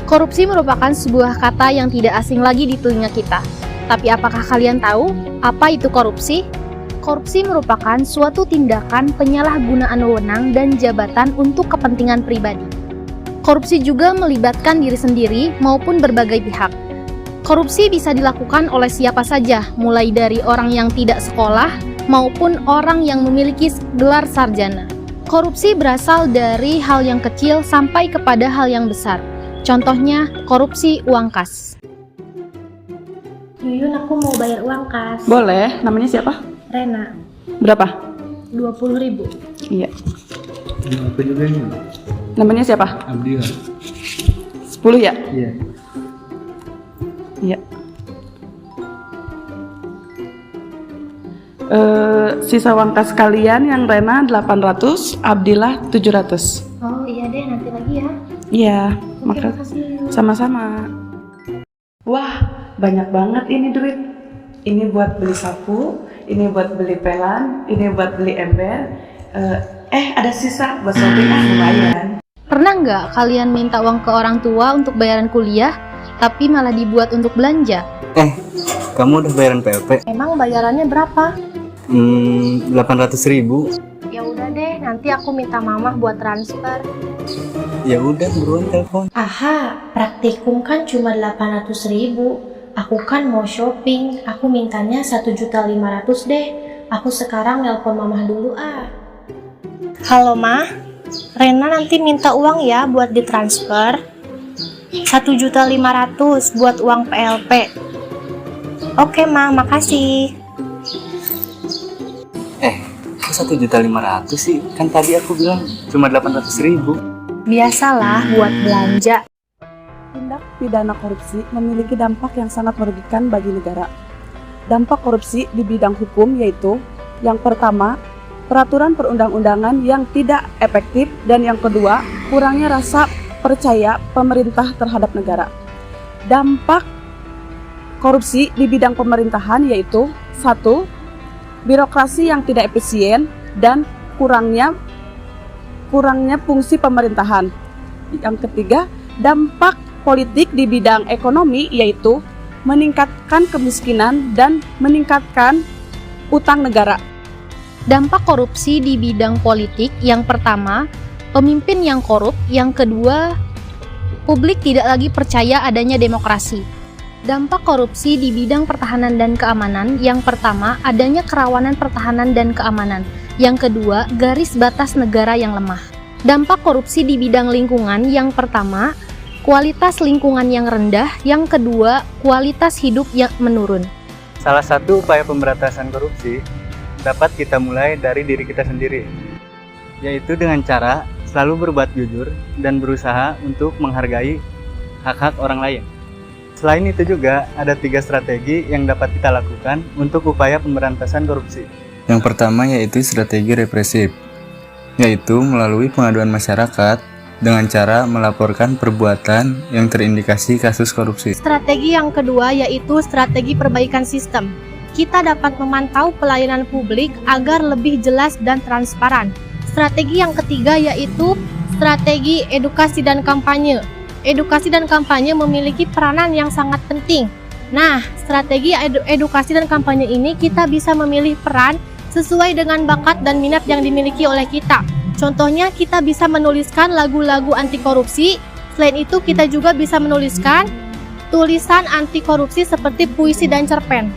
Korupsi merupakan sebuah kata yang tidak asing lagi di telinga kita. Tapi apakah kalian tahu apa itu korupsi? Korupsi merupakan suatu tindakan penyalahgunaan wewenang dan jabatan untuk kepentingan pribadi. Korupsi juga melibatkan diri sendiri maupun berbagai pihak. Korupsi bisa dilakukan oleh siapa saja, mulai dari orang yang tidak sekolah maupun orang yang memiliki gelar sarjana. Korupsi berasal dari hal yang kecil sampai kepada hal yang besar. Contohnya, korupsi uang kas. Yuyun, aku mau bayar uang kas. Boleh, namanya siapa? Rena, Berapa? 20.000. Iya. Apa juga ini? Namanya siapa? Abdillah. 10 ya? Iya. Iya. Sisa uang kas kalian yang Rena 800, Abdillah 700. Oh iya deh, nanti lagi ya. Iya, Oke, makasih. makasih. Sama-sama. Wah, banyak banget ini duit. Ini buat beli sapu, ini buat beli pelan, ini buat beli ember. Ada sisa buat shopping, lumayan. Pernah nggak kalian minta uang ke orang tua untuk bayaran kuliah, tapi malah dibuat untuk belanja? Kamu udah bayaran PLP? Emang bayarannya berapa? 800.000. Ya udah deh, nanti aku minta mama buat transfer. Ya udah, buruan telepon. Aha, praktikum kan cuma 800.000. Aku kan mau shopping, aku mintanya 1.500.000 deh. Aku sekarang nelpon mama dulu ah. Halo Ma, Rena nanti minta uang ya buat ditransfer. 1.500.000 buat uang PLP. Oke Ma, makasih. Kok 1.500.000 sih? Kan tadi aku bilang cuma 800.000. Biasalah buat belanja. Tindak pidana korupsi memiliki dampak yang sangat merugikan bagi negara. Dampak korupsi di bidang hukum yaitu yang pertama, peraturan perundang-undangan yang tidak efektif, dan yang kedua, kurangnya rasa percaya pemerintah terhadap negara. Dampak korupsi di bidang pemerintahan yaitu 1. Birokrasi yang tidak efisien dan kurangnya fungsi pemerintahan. Yang ketiga, dampak politik di bidang ekonomi yaitu meningkatkan kemiskinan dan meningkatkan utang negara. Dampak korupsi di bidang politik, yang pertama, pemimpin yang korup, yang kedua, publik tidak lagi percaya adanya demokrasi. Dampak korupsi di bidang pertahanan dan keamanan, yang pertama, adanya kerawanan pertahanan dan keamanan, yang kedua, garis batas negara yang lemah. Dampak korupsi di bidang lingkungan, yang pertama, kualitas lingkungan yang rendah, yang kedua, kualitas hidup yang menurun. Salah satu upaya pemberantasan korupsi dapat kita mulai dari diri kita sendiri, yaitu dengan cara selalu berbuat jujur dan berusaha untuk menghargai hak-hak orang lain. Selain itu juga ada 3 strategi yang dapat kita lakukan untuk upaya pemberantasan korupsi. Yang pertama yaitu strategi represif, yaitu melalui pengaduan masyarakat dengan cara melaporkan perbuatan yang terindikasi kasus korupsi. Strategi yang kedua yaitu strategi perbaikan sistem. Kita dapat memantau pelayanan publik agar lebih jelas dan transparan. Strategi yang ketiga yaitu strategi edukasi dan kampanye. Edukasi dan kampanye memiliki peranan yang sangat penting. Nah, strategi edukasi dan kampanye ini kita bisa memilih peran sesuai dengan bakat dan minat yang dimiliki oleh kita. Contohnya, kita bisa menuliskan lagu-lagu anti korupsi. Selain itu, kita juga bisa menuliskan tulisan anti korupsi seperti puisi dan cerpen.